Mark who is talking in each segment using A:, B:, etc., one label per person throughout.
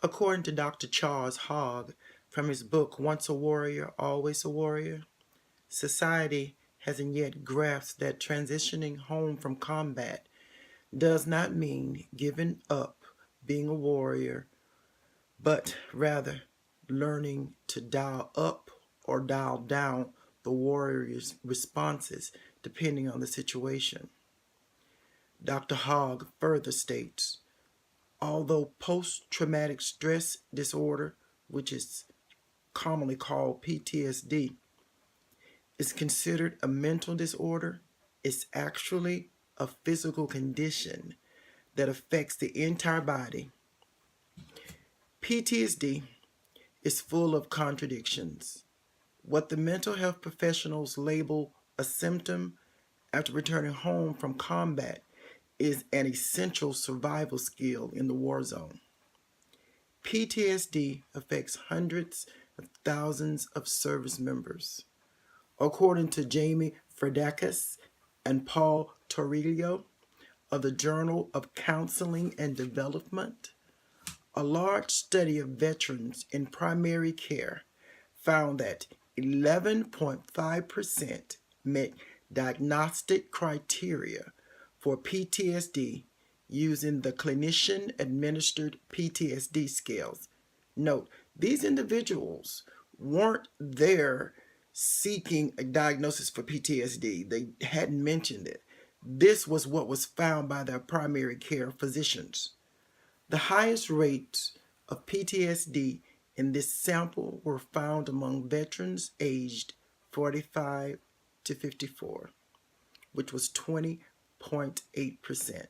A: According to Dr. Charles Hogg, from his book Once a Warrior, Always a Warrior, society hasn't yet grasped that transitioning home from combat does not mean giving up being a warrior, but rather learning to dial up or dial down the warrior's responses depending on the situation. Dr. Hogg further states, although post-traumatic stress disorder, which is commonly called PTSD, is considered a mental disorder, it's actually a physical condition that affects the entire body. PTSD is full of contradictions. What the mental health professionals label a symptom after returning home from combat is an essential survival skill in the war zone. PTSD affects hundreds of thousands of service members. According to Jamie Fredakis and Paul Torillo of the Journal of Counseling and Development, a large study of veterans in primary care found that 11.5% met diagnostic criteria for PTSD using the clinician-administered PTSD scales. Note, these individuals weren't there seeking a diagnosis for PTSD. They hadn't mentioned it. This was what was found by their primary care physicians. The highest rates of PTSD in this sample were found among veterans aged 45 to 54, which was 20.8%.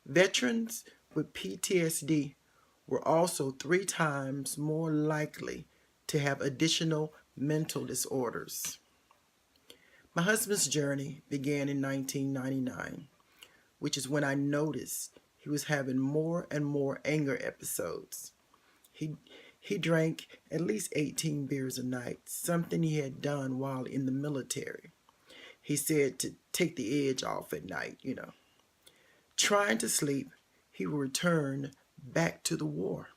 A: Veterans with PTSD were also 3 times more likely to have additional mental disorders. My husband's journey began in 1999, which is when I noticed he was having more and more anger episodes. He drank at least 18 beers a night, something he had done while in the military. He said to take the edge off at night. Trying to sleep, he would return back to the war.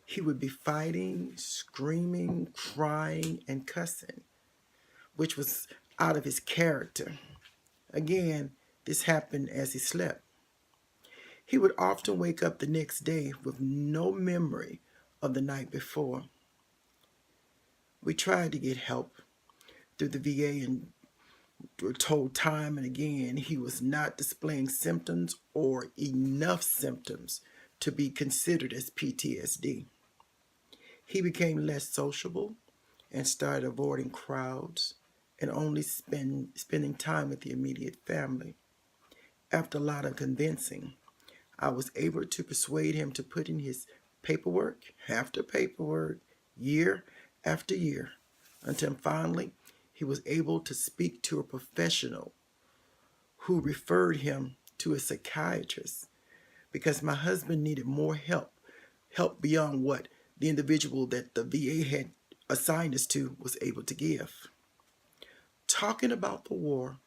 A: He would be fighting, screaming, crying, and cussing, which was out of his character. Again, this happened as he slept. He would often wake up the next day with no memory of the night before. We tried to get help through the VA and were told time and again he was not displaying symptoms or enough symptoms to be considered as PTSD. He became less sociable and started avoiding crowds and only spending time with the immediate family. After a lot of convincing, I was able to persuade him to put in his paperwork after paperwork, year after year, until finally he was able to speak to a professional who referred him to a psychiatrist because my husband needed more help beyond what the individual that the VA had assigned us to was able to give. Talking about the war,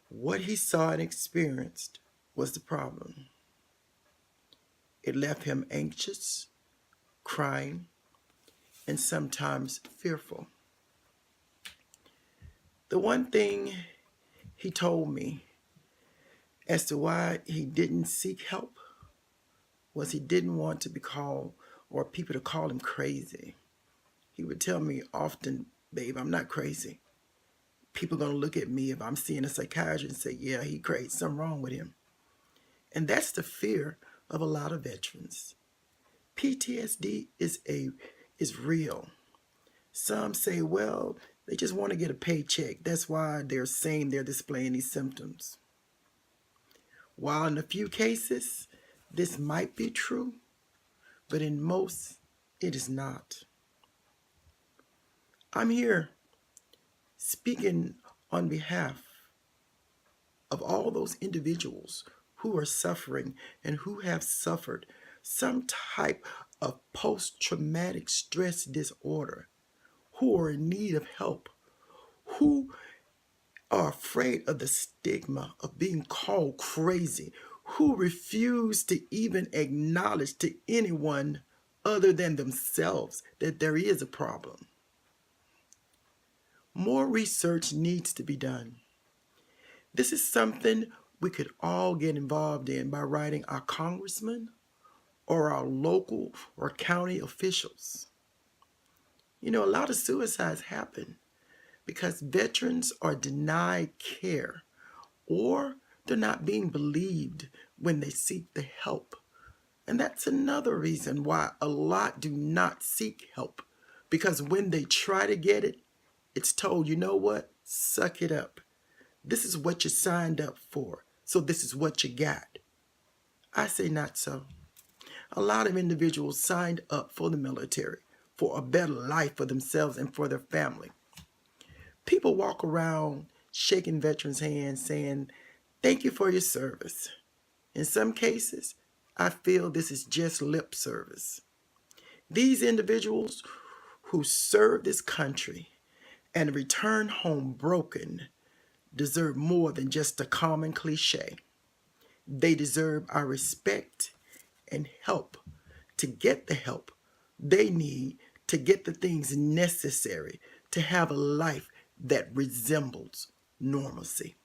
A: what he saw and experienced was the problem. It left him anxious, crying, and sometimes fearful. The one thing he told me as to why he didn't seek help was he didn't want to be called or people to call him crazy. He would tell me often, babe, I'm not crazy. People are going to look at me if I'm seeing a psychiatrist and say, yeah, he crazy, something wrong with him. And that's the fear of a lot of veterans. PTSD is real. Some say, well, they just want to get a paycheck. That's why they're saying they're displaying these symptoms. While in a few cases, this might be true, but in most, it is not. I'm here speaking on behalf of all those individuals who are suffering and who have suffered some type of post-traumatic stress disorder, who are in need of help, who are afraid of the stigma of being called crazy, who refuse to even acknowledge to anyone other than themselves that there is a problem. More research needs to be done. This is something we could all get involved in by writing our congressman or our local or county officials. You know, a lot of suicides happen because veterans are denied care or they're not being believed when they seek the help. And that's another reason why a lot do not seek help, because when they try to get it, it's told, you know what, suck it up. This is what you signed up for, so this is what you got. I say not so. A lot of individuals signed up for the military for a better life for themselves and for their family. People walk around shaking veterans' hands saying, thank you for your service. In some cases, I feel this is just lip service. These individuals who serve this country and return home broken deserve more than just a common cliche. They deserve our respect and help to get the help they need to get the things necessary to have a life that resembles normalcy.